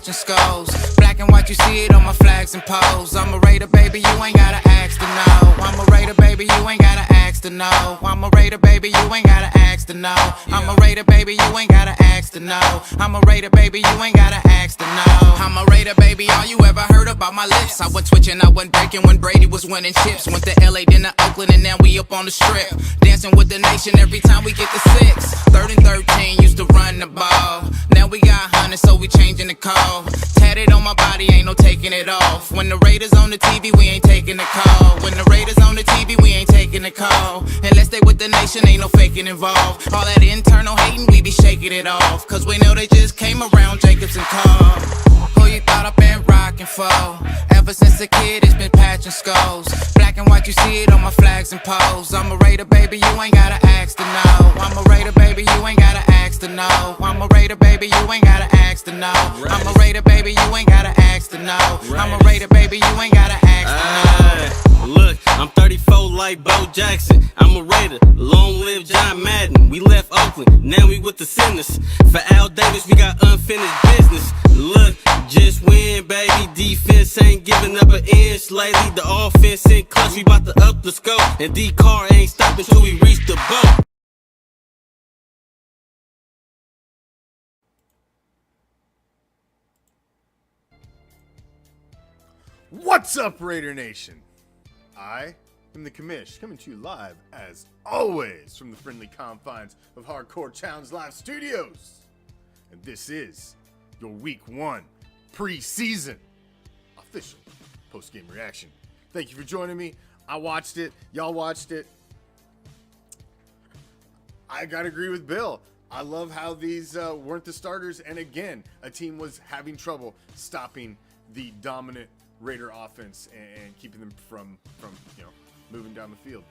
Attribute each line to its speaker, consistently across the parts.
Speaker 1: patching skulls. Black and white, you see it on my flags and poles. I'm a Raider, baby, you ain't gotta ask to know. I'm a Raider, baby, you ain't gotta ask to know. I'm a Raider, baby, you ain't gotta ask to know. I'm a Raider, baby, you ain't gotta ask to know. I'm a Raider, baby, you ain't gotta ask to know. I'm a Raider, baby, all you ever heard about my lips. I was twitching, I wasn't breaking when Brady was winning chips. Went to LA, then to Oakland, and now we up on the strip. Dancing with the nation every time we get to 6. 3rd and 13, used to run the ball. Now we got 100, so we changing the call. Tatted on my body, ain't no taking it off. When the Raiders on the TV, we ain't taking the call. When the Raiders on the TV, we ain't taking the call. Unless they with the nation, ain't no faking involved. All that internal hating, we be shaking it off. Cause we know they just came around Jacobs and Carl. Who you thought I've been rocking for? Ever since a kid, it's been patching skulls. Black and white, you see it on my flags and poles. I'm a Raider, baby, you ain't gotta ask to know. I'm a Raider, baby, you ain't gotta ask to know. I'm a Raider, baby, you ain't gotta ask to know. I'm a Raider, baby, you ain't gotta ask to know. I'm a Raider, baby, you ain't gotta ask to know.
Speaker 2: Look, I'm 34 like Bo Jackson. I'm a Raider, long live John Madden. We left Oakland, now we with the Sinners. For Al Davis, we got unfinished business. Look, just win, baby. Defense ain't giving up an inch lately. The offense in clutch, we bout to up the scope. And D-Car ain't stopping till we reach the boat.
Speaker 3: What's up, Raider Nation? I am the Commish, coming to you live, as always, from the friendly confines of Hardcore Challenge Live Studios. And this is your Week 1 preseason official post-game reaction. Thank you for joining me. I watched it. Y'all watched it. I gotta agree with Bill. I love how these weren't the starters. And again, a team was having trouble stopping the dominant Raider offense and keeping them from moving down the field.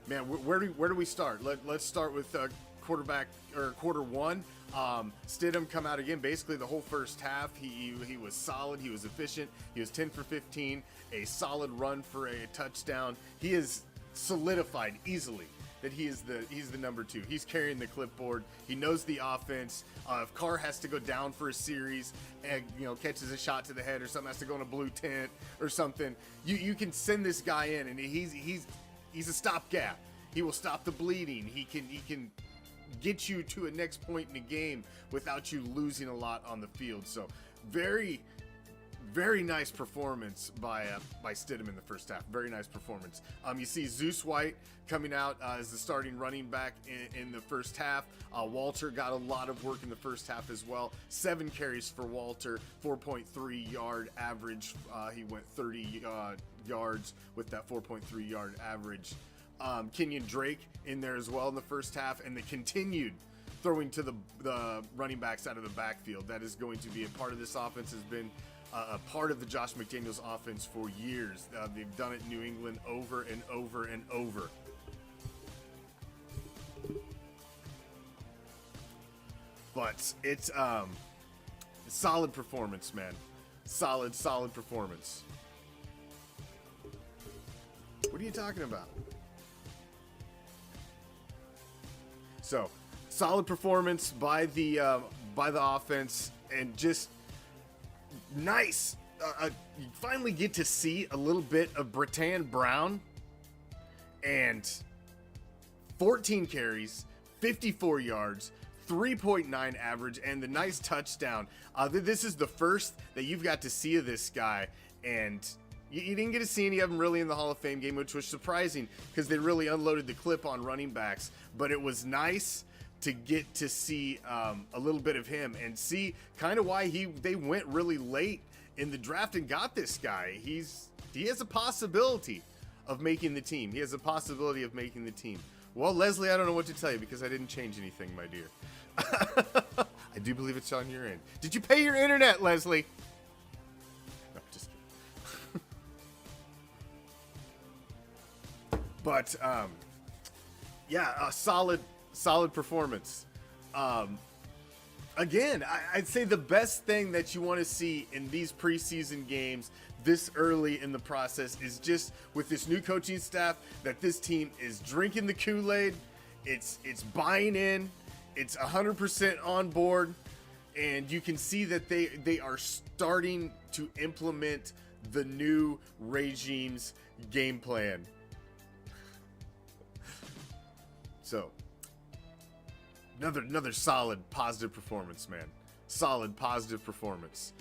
Speaker 3: Man, where do we start? Let's start with quarter one. Stidham come out again. Basically, the whole first half, he was solid. He was efficient. He was 10 for 15, a solid run for a touchdown. He is solidified easily that he's the number 2. He's carrying the clipboard. He knows the offense. If Carr has to go down for a series and catches a shot to the head or something, has to go in a blue tent or something, you can send this guy in, and he's a stopgap. He will stop the bleeding. He can get you to a next point in the game without you losing a lot on the field. So very, very nice performance by Stidham in the first half. Very nice performance. You see Zeus White coming out as the starting running back in the first half. Walter got a lot of work in the first half as well. 7 carries for Walter, 4.3 yard average. He went 30 yards with that 4.3 yard average. Kenyon Drake in there as well in the first half, and the continued throwing to the running backs out of the backfield. That is going to be a part of this offense. Has been a part of the Josh McDaniels offense for years. They've done it in New England over and over and over. But it's solid performance, man. Solid performance. What are you talking about? So, solid performance by the offense, and just nice. You finally get to see a little bit of Bretan Brown, and 14 carries, 54 yards, 3.9 average, and the nice touchdown. This is the first that you've got to see of this guy, and you didn't get to see any of them really in the Hall of Fame game, which was surprising because they really unloaded the clip on running backs. But it was nice to get to see a little bit of him and see kind of why they went really late in the draft and got this guy. He has a possibility of making the team. He has a possibility of making the team. Well, Leslie, I don't know what to tell you because I didn't change anything, my dear. I do believe it's on your end. Did you pay your internet, Leslie? No, just kidding. But yeah, a solid performance. Again, I'd say the best thing that you want to see in these preseason games this early in the process is just with this new coaching staff that this team is drinking the Kool-Aid. It's buying in. It's 100% on board. And you can see that they are starting to implement the new regime's game plan. So, another solid positive performance, man. Solid positive performance.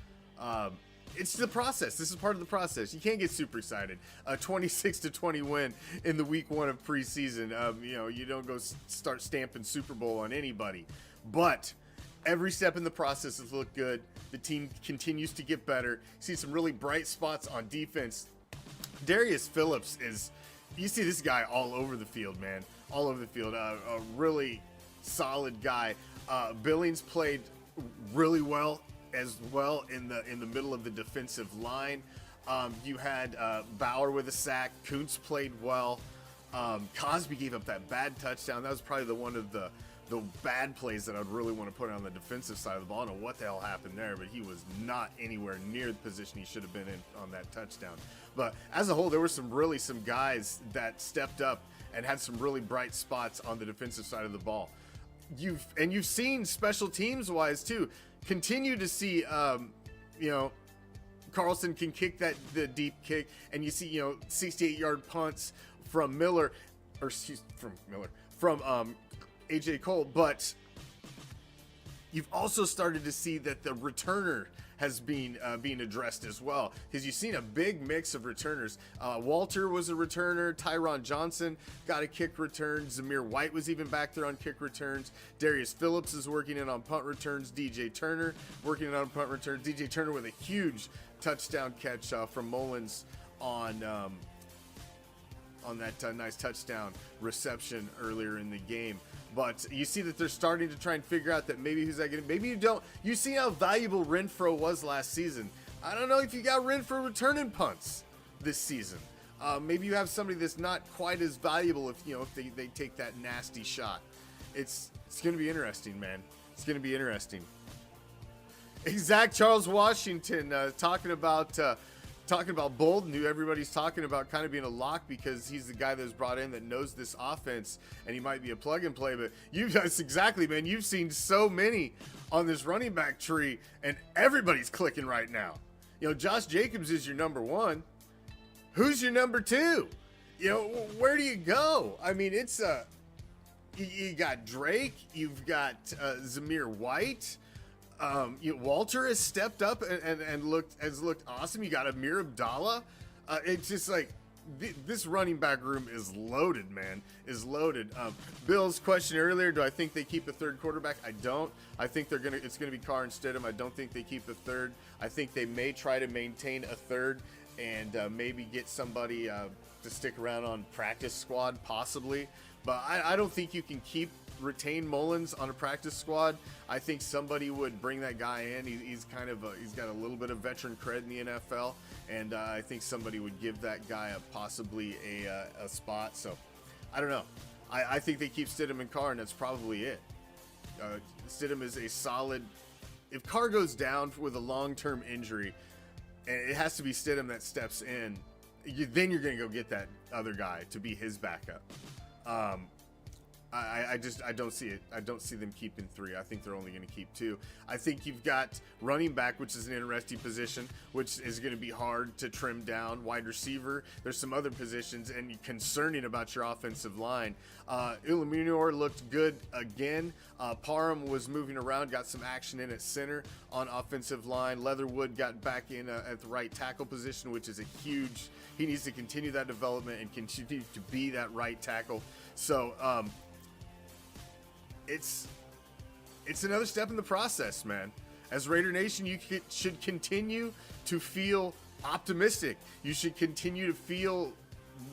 Speaker 3: It's the process. This is part of the process. You can't get super excited. 26-20 win in the week 1 of preseason. You don't go start stamping Super Bowl on anybody. But every step in the process has looked good. The team continues to get better. See some really bright spots on defense. Darius Phillips you see this guy all over the field, man. All over the field. A really solid guy. Billings played really well as well in the middle of the defensive line. You had Bauer with a sack. Kuntz played well. Cosby gave up that bad touchdown. That was probably one of the bad plays that I'd really want to put on the defensive side of the ball. I don't know what the hell happened there, but he was not anywhere near the position he should have been in on that touchdown. But as a whole, there were some guys that stepped up and had some really bright spots on the defensive side of the ball. You've seen special teams wise too. Continue to see, Carlson can kick the deep kick, and you see, 68-yard punts from AJ Cole, but you've also started to see that the returner has been being addressed as well, because you've seen a big mix of returners. Walter was a returner. Tyron Johnson got a kick return. Zamir White was even back there on kick returns. Darius Phillips is working in on punt returns. DJ Turner working in on punt returns. DJ Turner with a huge touchdown catch from Mullins on that nice touchdown reception earlier in the game. But you see that they're starting to try and figure out that maybe who's that going to, maybe you don't. You see how valuable Renfro was last season. I don't know if you got Renfro returning punts this season. Maybe you have somebody that's not quite as valuable if they take that nasty shot. It's going to be interesting, man. It's going to be interesting. Exact Charles Washington talking about Bolden, who everybody's talking about kind of being a lock because he's the guy that was brought in that knows this offense, and he might be a plug and play. But that's exactly, man. You've seen so many on this running back tree, and everybody's clicking right now. Josh Jacobs is your number 1. Who's your number 2? Where do you go? I mean, it's you got Drake, you've got Zamir White. Walter has stepped up and has looked awesome. You got Amir Abdallah. It's just like this running back room is loaded, man. Is loaded. Bill's question earlier: do I think they keep a third quarterback? I don't. I think it's gonna be Carr and Stidham. I don't think they keep a third. I think they may try to maintain a third and maybe get somebody to stick around on practice squad, possibly. But I don't think you can retain Mullins on a practice squad. I think somebody would bring that guy in. He's got a little bit of veteran cred in the NFL, and I think somebody would give that guy possibly a spot. So I don't know. I think they keep Stidham and Carr, and that's probably it. Stidham is a solid. If Carr goes down with a long-term injury, and it has to be Stidham that steps in, then you're going to go get that other guy to be his backup. I don't see it. I don't see them keeping 3. I think they're only going to keep 2. I think you've got running back, which is an interesting position, which is going to be hard to trim down. Wide receiver. There's some other positions, and concerning about your offensive line. Illuminor looked good again. Parham was moving around, got some action in at center on offensive line. Leatherwood got back in at the right tackle position, which is a huge. He needs to continue that development and continue to be that right tackle. So, it's another step in the process, man. As Raider Nation, you should continue to feel optimistic. You should continue to feel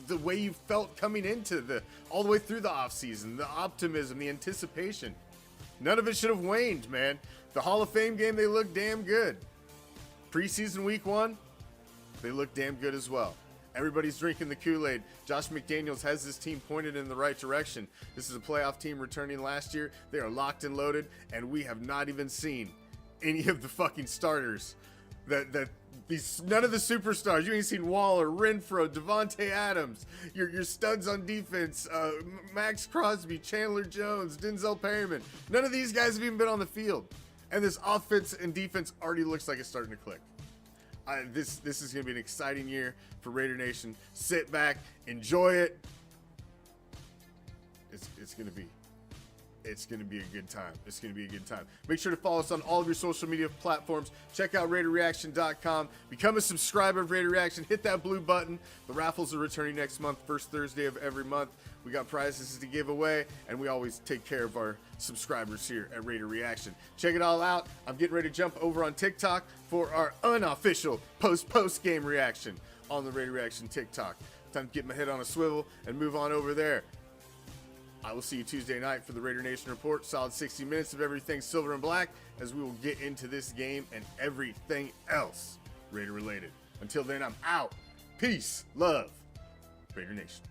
Speaker 3: the way you felt coming into all the way through the offseason, the optimism, the anticipation. None of it should have waned, man. The Hall of Fame game, they look damn good. Preseason week 1, they look damn good as well. Everybody's drinking the Kool-Aid. Josh McDaniels has this team pointed in the right direction. This is a playoff team returning last year. They are locked and loaded, and we have not even seen any of the fucking starters. None of the superstars. You ain't seen Waller, Renfro, Devontae Adams, your studs on defense, Max Crosby, Chandler Jones, Denzel Perryman. None of these guys have even been on the field. And this offense and defense already looks like it's starting to click. This is going to be an exciting year for Raider Nation. Sit back, enjoy it. It's going to be a good time. It's going to be a good time. Make sure to follow us on all of your social media platforms. Check out RaiderReaction.com. Become a subscriber of Raider Reaction. Hit that blue button. The raffles are returning next month, first Thursday of every month. We got prizes to give away, and we always take care of our subscribers here at Raider Reaction. Check it all out. I'm getting ready to jump over on TikTok for our unofficial post-game reaction on the Raider Reaction TikTok. Time to get my head on a swivel and move on over there. I will see you Tuesday night for the Raider Nation Report. Solid 60 minutes of everything silver and black as we will get into this game and everything else Raider related. Until then, I'm out. Peace, love, Raider Nation.